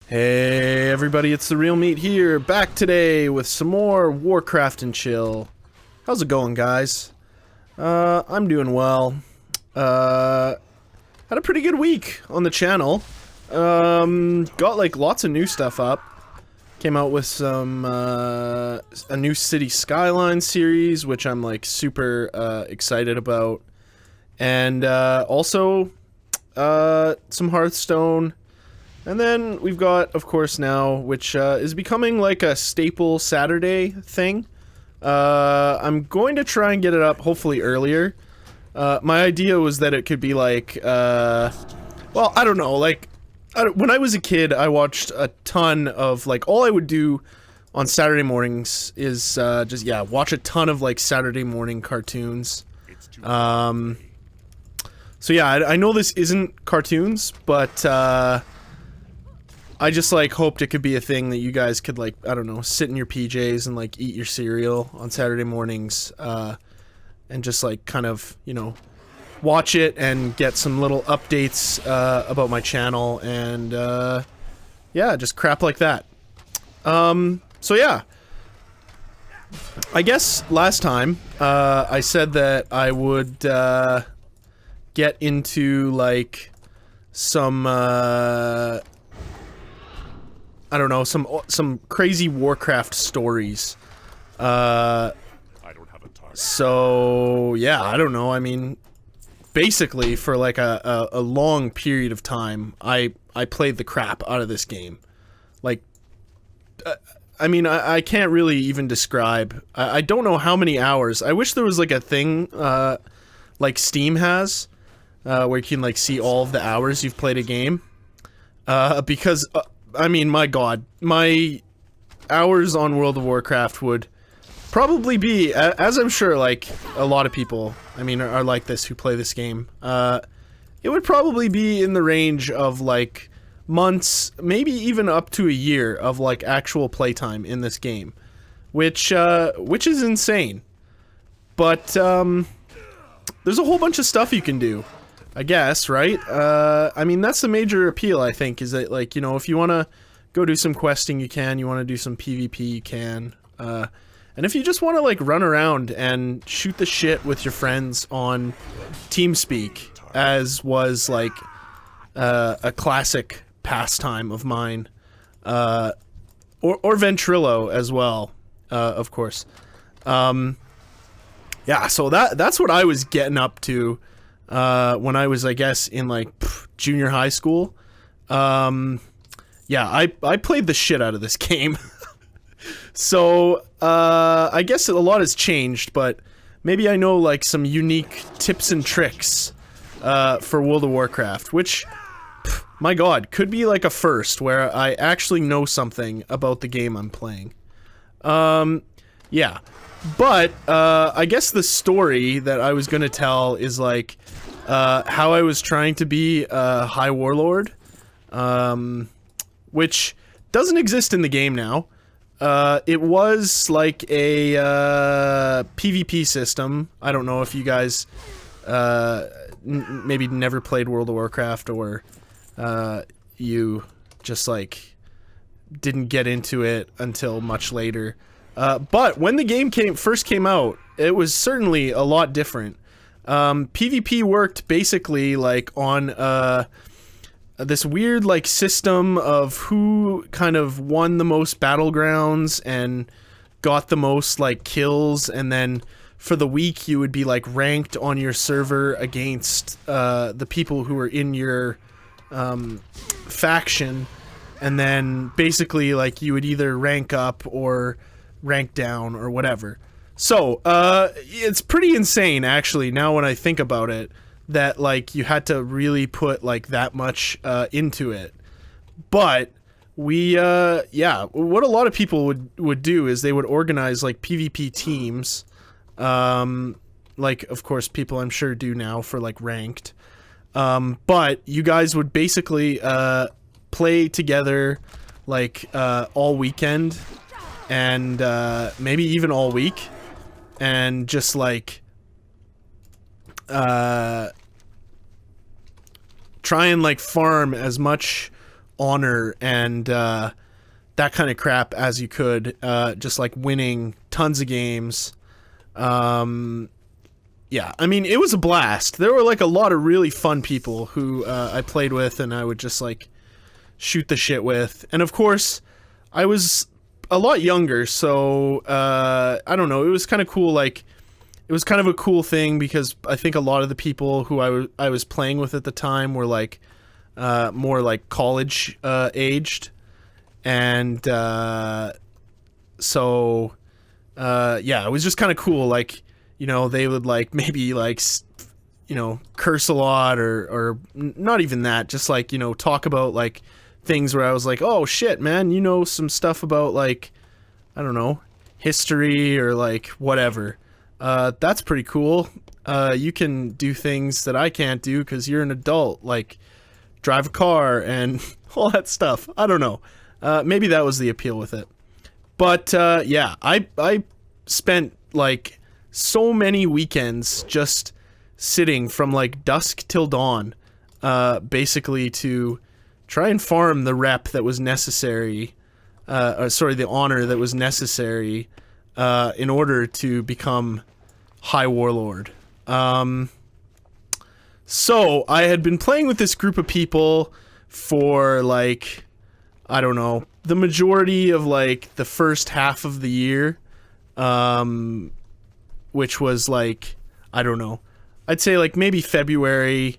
Hey everybody, it's TheRealMeat here, back today with some more Warcraft and chill. How's it going, guys? I'm doing well. Had a pretty good week on the channel. Got like lots of new stuff up. Came out with some, a new City Skyline series, which I'm like super excited about. And also, some Hearthstone. And then we've got, of course, now, which is becoming like a staple Saturday thing. I'm going to try and get it up, hopefully earlier. My idea was that it could be like, well, I don't know, like, when I was a kid, I watched a ton of, like, all I would do on Saturday mornings is, just, yeah, watch a ton of, like, Saturday morning cartoons. So yeah, I know this isn't cartoons, but, I just, like, hoped it could be a thing that you guys could, like, I don't know, sit in your PJs and, like, eat your cereal on Saturday mornings, and just, like, kind of, you know, watch it and get some little updates, about my channel, and, yeah, just crap like that. So yeah. I guess last time, I said that I would, get into, like, some, I don't know, some crazy Warcraft stories. I don't have a target. So yeah, I don't know. I mean, basically for like a long period of time, I played the crap out of this game. Like, I mean, I can't really even describe. I don't know how many hours. I wish there was like a thing, like Steam has, where you can like see all of the hours you've played a game. Because. I mean, my god, my hours on World of Warcraft would probably be, as I'm sure, like, a lot of people, I mean, are like this who play this game, it would probably be in the range of, like, months, maybe even up to a year of, like, actual playtime in this game, which is insane. But, there's a whole bunch of stuff you can do. I guess, right? I mean, that's the major appeal, I think, is that, like, you know, if you want to go do some questing, you can. You want to do some PvP, you can. And if you just want to, like, run around and shoot the shit with your friends on TeamSpeak, as was, like, a classic pastime of mine, or Ventrilo as well, of course. Yeah, so that's what I was getting up to. When I was, I guess, in, like, junior high school. Yeah, I played the shit out of this game. So, I guess a lot has changed, but maybe I know, like, some unique tips and tricks, for World of Warcraft, which, my god, could be, like, a first, where I actually know something about the game I'm playing. Yeah. But, I guess the story that I was gonna tell is, like, how I was trying to be a High Warlord, which doesn't exist in the game now. It was, like, a, PvP system. I don't know if you guys, maybe never played World of Warcraft, or, you just, like, didn't get into it until much later. But when the game first came out, it was certainly a lot different. PvP worked basically, like, on, this weird, like, system of who kind of won the most battlegrounds and got the most, like, kills, and then for the week you would be, like, ranked on your server against, the people who were in your, faction, and then basically, like, you would either rank up or rank down or whatever. So, it's pretty insane, actually, now when I think about it, that, like, you had to really put, like, that much, into it. But, yeah, what a lot of people would do is they would organize, like, PvP teams, like, of course, people I'm sure do now for, like, ranked. But you guys would basically, play together, like, all weekend, and maybe even all week, and just like try and like farm as much honor and that kind of crap as you could, just like winning tons of games. Yeah, I mean, it was a blast. There were like a lot of really fun people who I played with and I would just like shoot the shit with. And of course, I was a lot younger, so I don't know, it was kind of cool. Like, it was kind of a cool thing because I think a lot of the people who I was playing with at the time were like more like college aged. And so yeah, it was just kind of cool. Like, you know, they would like maybe like, you know, curse a lot or not even that, just like, you know, talk about like things where I was like, oh shit, man, you know some stuff about like, I don't know, history or like whatever. That's pretty cool. You can do things that I can't do because you're an adult, like drive a car and all that stuff. I don't know. Maybe that was the appeal with it. But yeah, I spent like so many weekends just sitting from like dusk till dawn, basically to try and farm the rep that was necessary, sorry, the honor that was necessary in order to become High Warlord. So I had been playing with this group of people for like, I don't know, the majority of like the first half of the year, which was like, I don't know, I'd say like maybe February,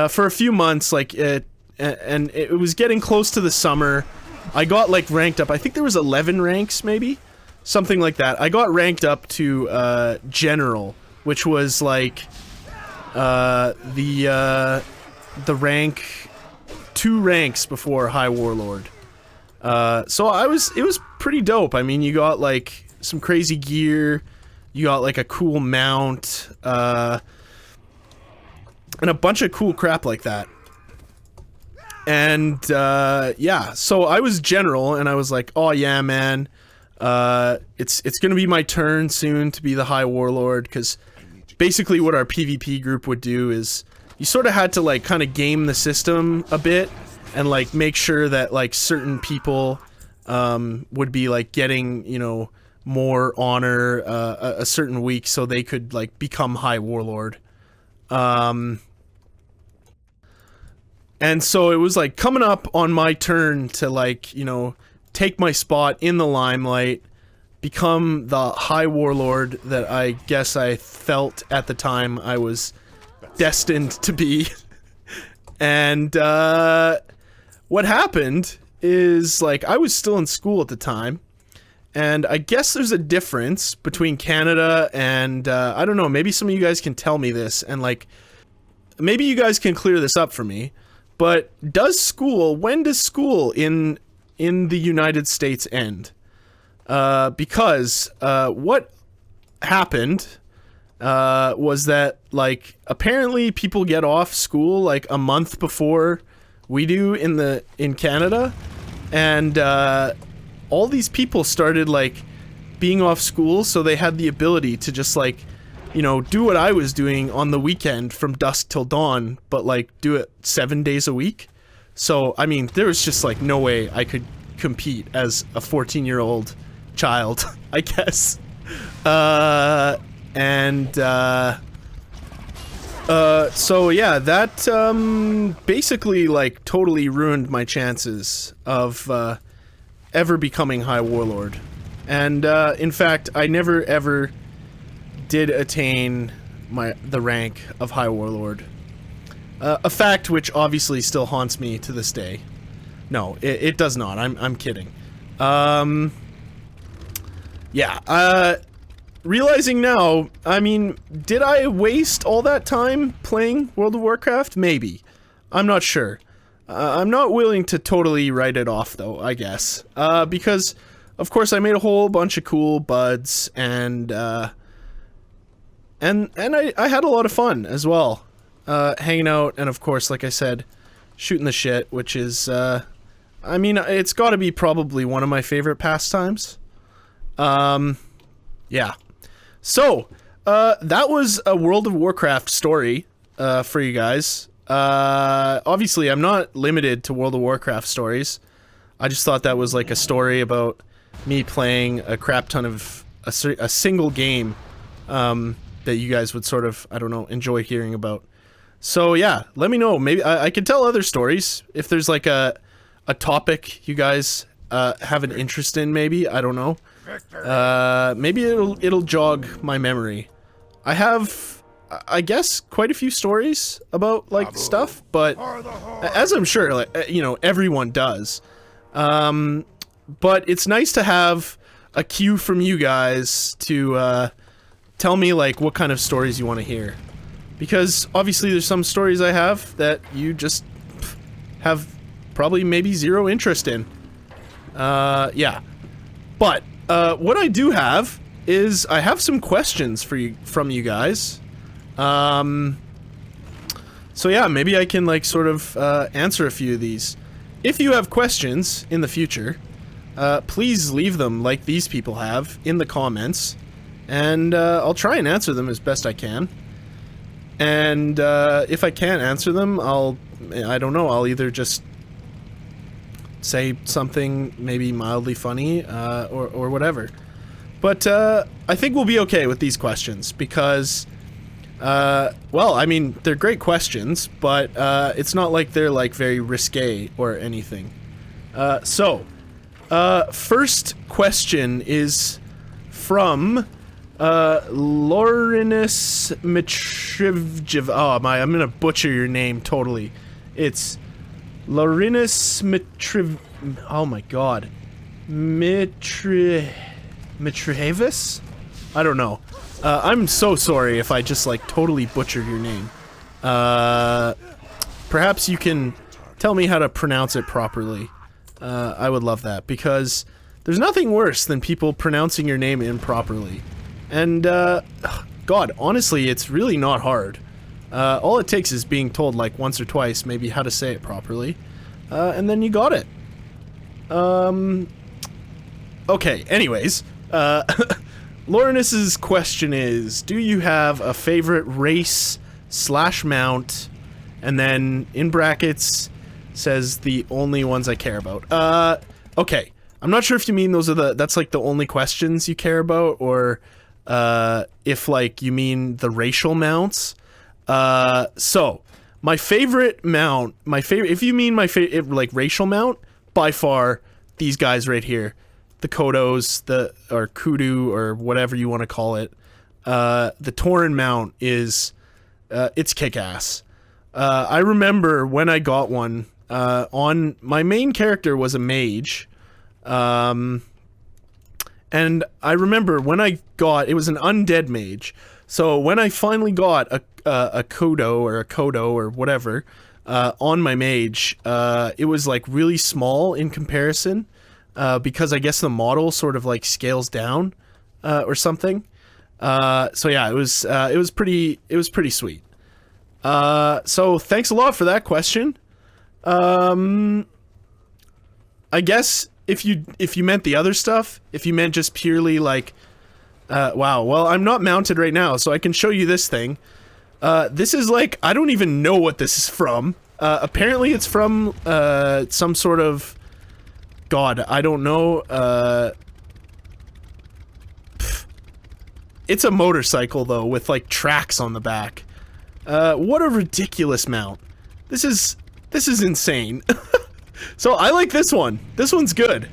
for a few months, like and it was getting close to the summer. I got like ranked up. I think there was 11 ranks, maybe something like that. I got ranked up to general, which was like the rank, 2 ranks before High Warlord. So it was pretty dope. I mean, you got like some crazy gear, you got like a cool mount, and a bunch of cool crap like that. And yeah, so I was general and I was like, oh yeah, man, it's gonna be my turn soon to be the High Warlord, because basically what our PvP group would do is you sort of had to like kind of game the system a bit and like make sure that like certain people would be like getting, you know, more honor a certain week so they could like become High Warlord. And so it was like coming up on my turn to like, you know, take my spot in the limelight, become the High Warlord that I guess I felt at the time I was destined to be. And what happened is like I was still in school at the time, and I guess there's a difference between Canada and I don't know, maybe some of you guys can tell me this and like maybe you guys can clear this up for me. But when does school in the United States end? Because what happened was that like apparently people get off school like a month before we do in Canada, and all these people started like being off school, so they had the ability to just like, you know, do what I was doing on the weekend from dusk till dawn, but like do it 7 days a week. So, I mean, there was just like no way I could compete as a 14-year-old child, I guess. So yeah, that basically like totally ruined my chances of ever becoming High Warlord. And in fact, I never ever did attain the rank of High Warlord. A fact which obviously still haunts me to this day. No, it does not. I'm kidding. Yeah, realizing now, I mean, did I waste all that time playing World of Warcraft? Maybe. I'm not sure. I'm not willing to totally write it off though, I guess. Because, of course, I made a whole bunch of cool buds, and I had a lot of fun as well, hanging out, and of course, like I said, shooting the shit, which is, I mean, it's gotta be probably one of my favorite pastimes. Yeah. So, that was a World of Warcraft story, for you guys. obviously I'm not limited to World of Warcraft stories. I just thought that was like a story about me playing a crap ton of a single game that you guys would sort of, I don't know, enjoy hearing about. So yeah, let me know. Maybe I can tell other stories if there's like a topic you guys have an interest in. Maybe, I don't know. Maybe it'll jog my memory. I have, I guess, quite a few stories about like stuff, but as I'm sure, like, you know, everyone does. But it's nice to have a cue from you guys to tell me like what kind of stories you want to hear, because obviously there's some stories I have that you just have probably maybe zero interest in. Yeah, but what I do have is I have some questions for you from you guys. So yeah, maybe I can like sort of answer a few of these. If you have questions in the future, please leave them like these people have in the comments, and I'll try and answer them as best I can. And if I can't answer them, I don't know, I'll either just say something maybe mildly funny or whatever. But I think we'll be okay with these questions because well, I mean, they're great questions, but it's not like they're like very risque or anything. So first question is from Laurinus Mitrivjev. Oh my, I'm gonna butcher your name totally. It's Laurinus Mitriv. Oh my god, Mitrihavis? I don't know. I'm so sorry if I just like totally butchered your name. Perhaps you can tell me how to pronounce it properly. I would love that, because there's nothing worse than people pronouncing your name improperly. And God, honestly, it's really not hard. All it takes is being told like once or twice maybe how to say it properly, and then you got it. Okay, anyways, Laurinus's question is, do you have a favorite race / mount? And then in brackets says the only ones I care about. Okay, I'm not sure if you mean that's like the only questions you care about, or if like you mean the racial mounts. So my favorite mount, if you mean my favorite like racial mount, by far these guys right here. The Kodos, or Kudu, or whatever you want to call it. The Tauren mount is, it's kick-ass. I remember when I got one, my main character was a mage, and I remember when I got, it was an undead mage, so when I finally got a Kodo, or a Kodo, or whatever, on my mage, it was like really small in comparison, because I guess the model sort of like scales down, or something. So yeah, it was pretty sweet. So thanks a lot for that question. I guess if you meant the other stuff, if you meant just purely like, wow, well, I'm not mounted right now, so I can show you this thing. This is like, I don't even know what this is from. Apparently it's from, some sort of, God, I don't know, it's a motorcycle, though, with, like, tracks on the back. What a ridiculous mount. This is insane. So, I like this one. This one's good.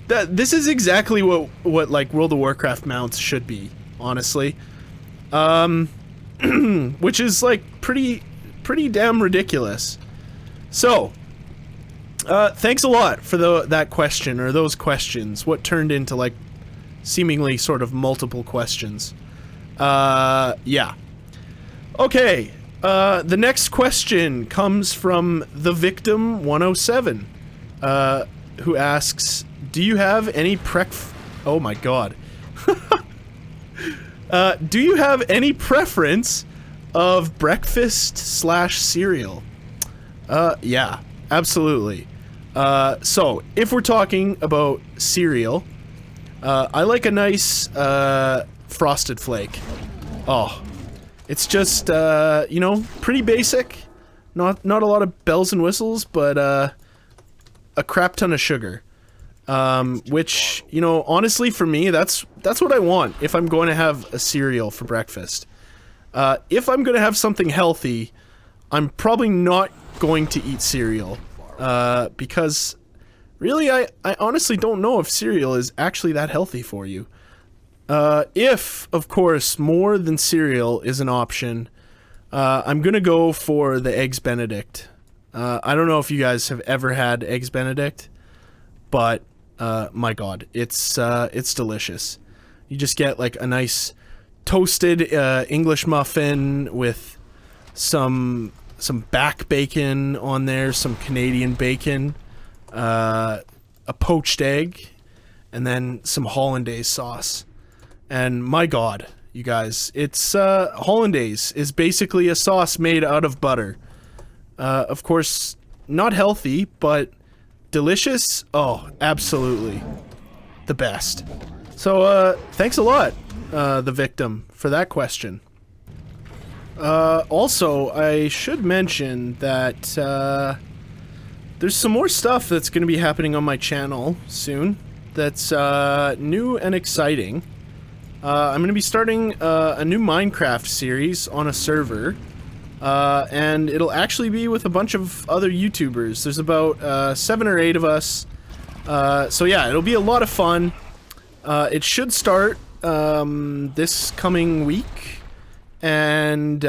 This is exactly what, like, World of Warcraft mounts should be, honestly. Which is, like, pretty damn ridiculous. So, thanks a lot for that question, or those questions, what turned into, like, seemingly sort of multiple questions. Yeah. Okay, the next question comes from the Victim 107, who asks, do you have any oh my god. Do you have any preference of breakfast / cereal? Yeah, absolutely. So, if we're talking about cereal, I like a nice, Frosted Flake. Oh, it's just, you know, pretty basic. Not a lot of bells and whistles, but a crap ton of sugar. Which, you know, honestly for me, that's what I want if I'm going to have a cereal for breakfast. If I'm going to have something healthy, I'm probably not going to eat cereal. Because really, I honestly don't know if cereal is actually that healthy for you. If, of course, more than cereal is an option, I'm gonna go for the Eggs Benedict. I don't know if you guys have ever had Eggs Benedict, but, my god, it's delicious. You just get, like, a nice toasted, English muffin with some back bacon on there, some Canadian bacon, a poached egg, and then some hollandaise sauce. And my god, you guys, it's, hollandaise is basically a sauce made out of butter. Of course, not healthy, but delicious. Oh, absolutely. The best. So, thanks a lot, the victim, for that question. Also, I should mention that, there's some more stuff that's gonna be happening on my channel soon that's, new and exciting. I'm gonna be starting a new Minecraft series on a server, and it'll actually be with a bunch of other YouTubers. There's about 7 or 8 of us, so yeah, it'll be a lot of fun. It should start this coming week, and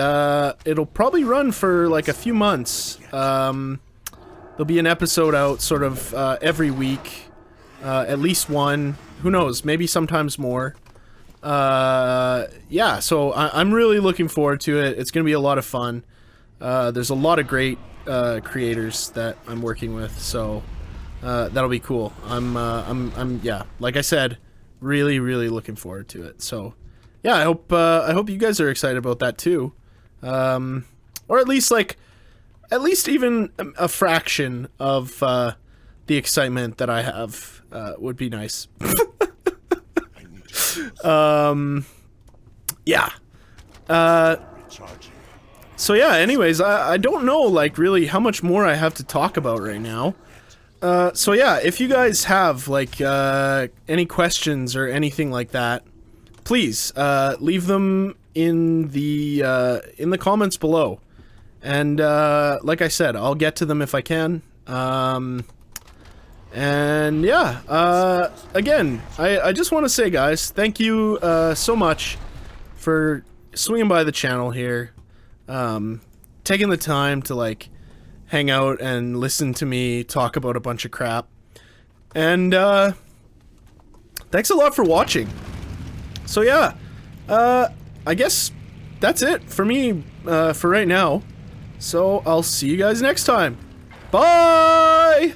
it'll probably run for like a few months. There'll be an episode out sort of every week, at least one, who knows, maybe sometimes more. Yeah, so I'm really looking forward to it. It's gonna be a lot of fun. There's a lot of great creators that I'm working with, so that'll be cool. I'm yeah, like I said, really looking forward to it. So yeah, I hope you guys are excited about that too. Or at least even a fraction of the excitement that I have would be nice. Yeah. So yeah, anyways, I don't know, like, really how much more I have to talk about right now. So yeah, if you guys have, like, any questions or anything like that, please, leave them in the comments below. And, like I said, I'll get to them if I can. And yeah, again, I just want to say, guys, thank you so much for swinging by the channel here, taking the time to, like, hang out and listen to me talk about a bunch of crap. And thanks a lot for watching. So yeah, I guess that's it for me for right now. So I'll see you guys next time. Bye!